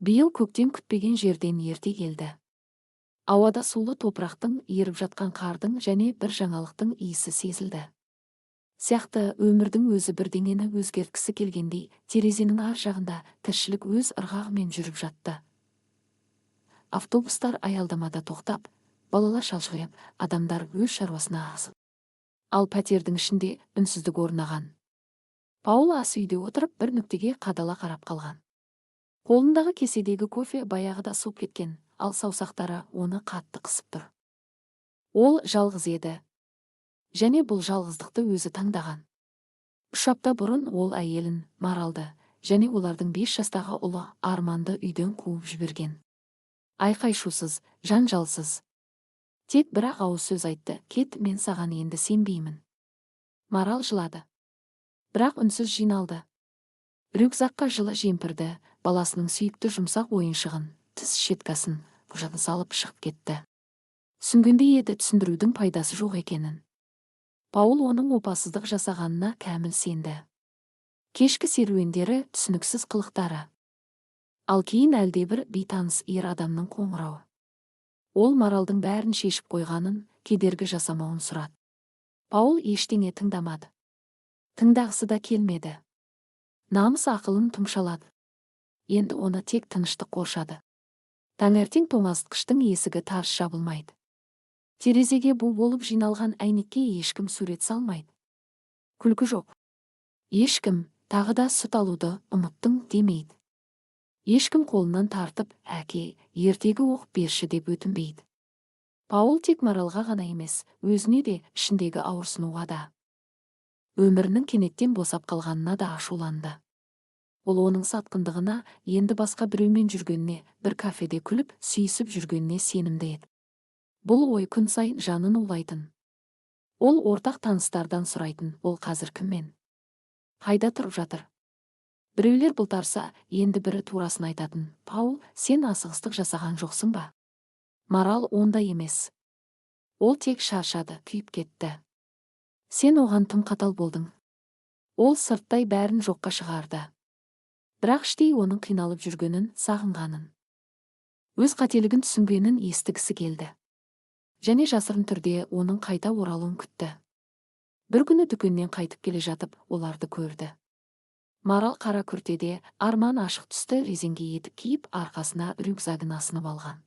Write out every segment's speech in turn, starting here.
Биыл көктем күтпеген жерден ерте келді. Ауада сулы топырақтың, еріп жатқан қардың және бір жаңалықтың иісі сезілді. Сияқты өмірдің өзі бірдеңені өзгерткісі келгендей, терезенің ар жағында тіршілік өз ырғағымен жүріп жатты. Автобустар аялдамада тоқтап, балалар шалшығып, адамдар өз шаруасына асып. Ал пәтердің ішінде үнсіздік орнаған. Паул ас үйде отырып бір нүктеге қадала қарап қалған. Қолындағы кеседегі кофе баяғыда суып кеткен, ал саусақтары оны қатты қысып тұр. Ол жалғыз еді. Және бұл жалғыздықты өзі таңдаған. 3 апта бұрын ол әйелін, Маралды, және олардың 5 жастағы ұлы Арманды үйден қуып жіберген. Айқай-шусыз, жанжалсыз. Тек бірақ ауыз сөз айтты: "Кет, мен саған енді сенбеймін." Марал жылады. Бірақ үнсіз жиналды. Рюкзакқа жылы жемпірді, баласының сүйікті жұмсақ ойыншығын, тіс щеткасын, құжатын салып шығып кетті. Түсінгендей еді түсіндірудің пайдасы жоқ екенін. Паул оның опасыздық жасағанына кәміл сенді. Кешкі серуендері, түсініксіз қылықтары. Ал кейін әлдебір бейтаныс ер адамның қоңырауы. Ол Маралдың бәрін шешіп қойғанын, кедергі жасамауын сұрады. Паул ештеңе тыңдамады. Тыңдағысы да келмеді. Намыс ақылын тұмшалады. Енді оны тек тыныштық қоршады. Таңертең тоңазытқыштың есігі тарс жабылмайды. Терезеге бұл болып жиналған әйнекке ешкім сурет салмайды. Күлкі жоқ. Ешкім тағы да сүт алуды ұмыттың демейді. Ешкім қолынан тартып, әке, ертегі оқып берші деп өтінбейді. Паул тек Маралға ғана емес, өзіне де, ішіндегі ауырсынуға да. Өмірінің кенеттен босап қалғанына да ашуланды. Ол оның сатқындығына, енді басқа біреумен жүргеніне, бір кафеде күліп, сүйісіп жүргеніне сенімді еді. Бұл ой күн сайын жанын улайтын. Ол ортақ таныстардан сұрайтын: "Ол қазір кіммен? Қайда тұрып жатыр?" Біреулер бұлтарса, енді бірі турасын айтатын: "Паул, сен асығыстық жасаған жоқсың ба?" Марал ондай емес. Ол тек шаршады, күйіп кетті. "Сен оған тым қатал болдың." Ол сырттай бәрін жоққа шығарды. Бірақ іштей оның қиналып жүргенін, сағынғанын, өз қателігін түсінгенін естігісі келді. Және жасырын түрде оның қайта оралуын күтті. Бір күні дүкеннен қайтып келе жатып, оларды көрді. Марал қара күртеде, Арман ашық түсті резеңке етік киіп, арқасына рюкзагын асынып алған.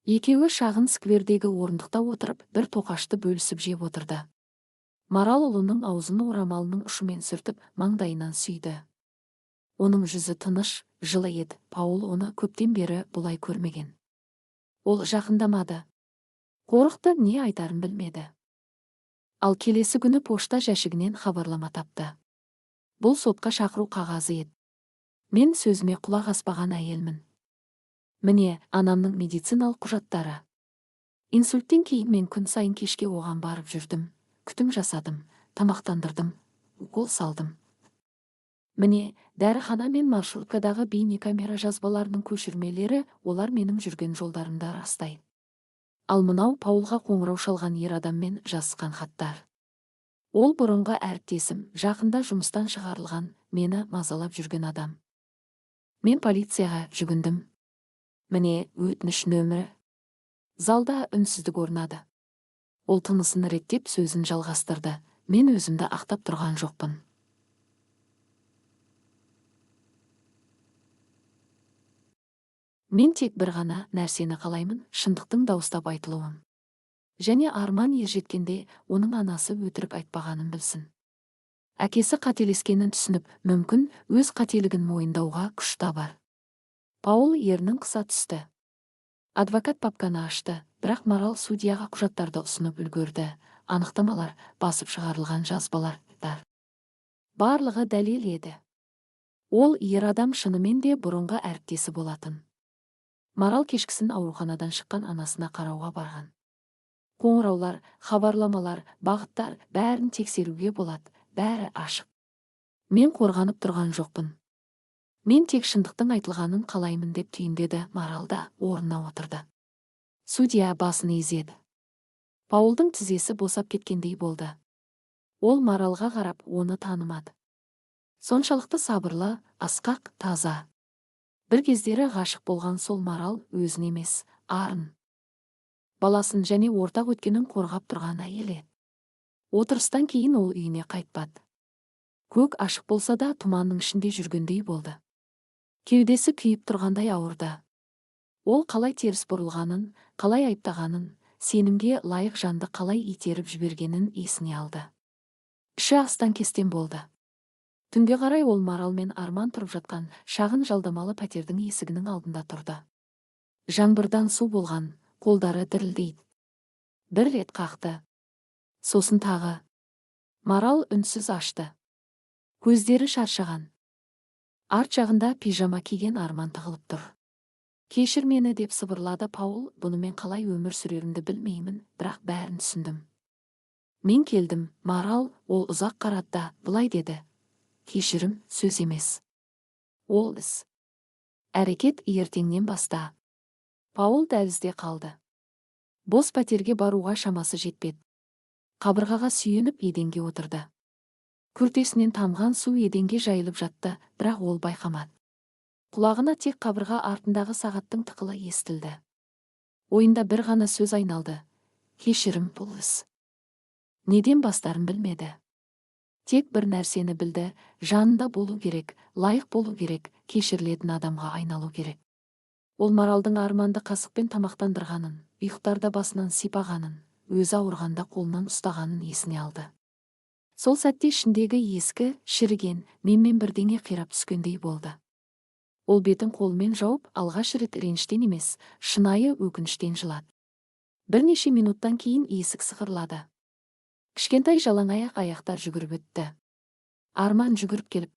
Екеуі шағын сквердегі орындықта отырып, бір тоқашты бөлісіп жеп отырды. Марал ұлының аузын орамалының ұшымен сүртіп, маңдайынан сүйді. Оның жүзі тыныш, жылы еді. Паул оны көптен бері бұлай көрмеген. Ол жақындамады. Қорықты, не айтарын білмеді. Ал келесі күні пошта жәшігінен хабарлама тапты. Бұл сотқа шақыру қағазы еді. "Мен сөзіме құлақ аспаған әйелмін. Міне, анамның медициналық құжаттары. Инсульттен кейін мен күн сайын кешке оған барып жүрдім. Күтім жасадым, тамақтандырдым, укол салдым. Міне, дәріхана мен маршруткадағы бейнекамера жазбаларының көшірмелері, олар менің жүрген жолдарымды растайды. Ал мынау Паулға қоңырау шалған ер адаммен жазысқан хаттар. Ол бұрынғы әріптесім, жақында жұмыстан шығарылған, мені мазалап жүрген адам. Мен полицияға жүгіндім. Міне, өтініш нөмірі." Залда үнсіздік орнады. Ол тынысын реттеп сөзін жалғастырды: "Мен өзімді ақтап тұрған жоқпын. Мен тек бір ғана нәрсені қалаймын: шындықтың дауыстап айтылуын. Және Арман ержеткенде оның анасы өтірік айтпағанын білсін. Әкесі қателескенін түсініп, мүмкін өз қателігін мойындауға күш табар." Паул ернін қыса түсті. Адвокат папканы ашты, бірақ Марал судьяға құжаттарды ұсынып үлгерді. Анықтамалар, басып шығарылған жазбалар. Барлығы дәлел еді. Ол ер адам шынымен де бұрынғы әріптесі болатын. Марал кешкісін ауруханадан шыққан анасына қарауға барған. Қоңыраулар, хабарламалар, бағыттар, бәрін тексеруге болады, бәрі ашық. "Мен қорғанып тұрған жоқпын. Мен тек шындықтың айтылғанын қалаймын" деп түйіндеді Марал да орнына отырды. Судья басын изеді. Паулдың тізесі босап кеткендей болды. Ол Маралға қарап, оны танымады. Соншалықты сабырлы, асқақ, таза. Бір кездері ғашық болған сол марал өзін емес, арын, баласын және ортақ өткенін қорғап тұрған әйел еді. Отырыстан кейін ол үйіне қайтпады. Көк ашық болса да тұманның ішінде жүргендей болды. Кеудесі күйіп тұрғандай ауырды. Ол қалай теріс бұрылғанын, қалай айыптағанын, сенімге лайық жанды қалай итеріп жібергенін есіне алды. Іші астан-кестен болды. Түнге қарай ол Марал мен Арман тұрып жатқан шағын жалдамалы пәтердің есігінің алдында тұрды. Жаңбырдан су болған, қолдары дірілдейді. Бір рет қақты. Сосын тағы. Марал үнсіз ашты. Көздері шаршаған. Арт жағында пижама киген Арман тығылып тұр. «Кешір мені» деп сыбырлады Паул. «Бұнымен қалай өмір сүрерімді білмеймін, бірақ бәрін түсіндім. Мен келдім». Марал ол ұзақ қарады да былай деді: «Кешірім сөз емес. Ол іс. Әрекет ертеңнен баста». Паул дәлізде қалды. Бос пәтерге баруға шамасы жетпеді. Қабырғаға сүйеніп еденге отырды. Күртесінен тамған су еденге жайылып жатты, бірақ ол байқамады. Құлағына тек қабырға артындағы сағаттың тықылы естілді. Ойында бір ғана сөз айналды: «Кешірім бұл іс». Неден бастарын білмеді. Тек бір нәрсені білді: жанында болу керек, лайық болу керек, кешірілетін адамға айналу керек. Ол Маралдың Арманды қасықпен тамақтандырғанын, ұйықтарда басынан сипағанын, өзі ауырғанда қолынан ұстағанын есіне алды. Сол сәтте ішіндегі ескі, шіріген, менмен бірдеңе қирап түскендей болды. Ол бетін қолымен жауып, алғаш рет реніштен емес, шынайы өкініштен жылады. Бірнеше минуттан кейін есік сықырлады. Кішкентай жалаңаяқ аяқтар жүгіріп өтті. Арман жүгіріп келіп,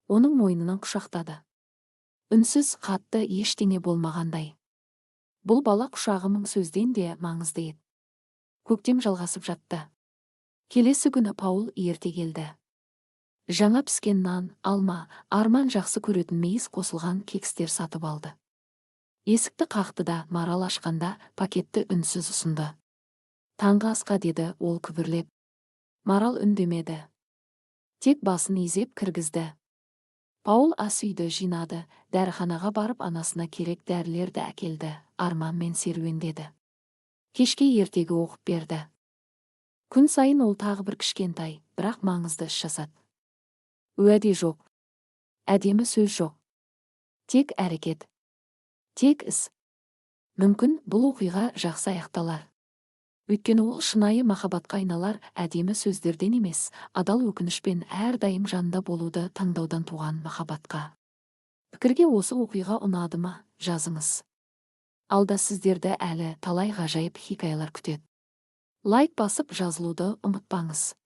оның мойнынан құшақтады. Үнсіз, қатты, ештеңе болмағандай. Бұл бала құшағы мың сөзден де маңызды еді. Көктем жалғасып жатты. Келесі күні Паул ерте келді. Жаңа піскен нан, алма, Арман жақсы көретін мейіз қосылған кекстер сатып алды. Есікті қақты да Марал ашқанда пакетті үнсіз ұсынды. «Таңғы асқа» деді ол күбірлеп. Марал үндемеді. Тек басын изеп кіргізді. Паул ас үйді жинады, дәріханаға барып анасына керек дәрілерді әкелді. Арманмен серуендеді. Кешке ертегі оқып берді. Күн сайын ол тағы бір кішкентай, бірақ маңызды іс жасады. Уәде жоқ. Әдемі сөз жоқ. Тек әрекет. Тек іс. Мүмкін бұл оқиға жақсы аяқталар. Өйткені ол шынайы махаббатқа айналар, әдемі сөздерден емес, адал өкінішпен әрдайым жанында болуды таңдаудан туған махаббатқа. Пікірге осы оқиға ұнады ма, жазыңыз. Алда сіздерді әлі талай ғажайып хикаялар күтеді. Лайк басып жазылуды ұмытпаңыз.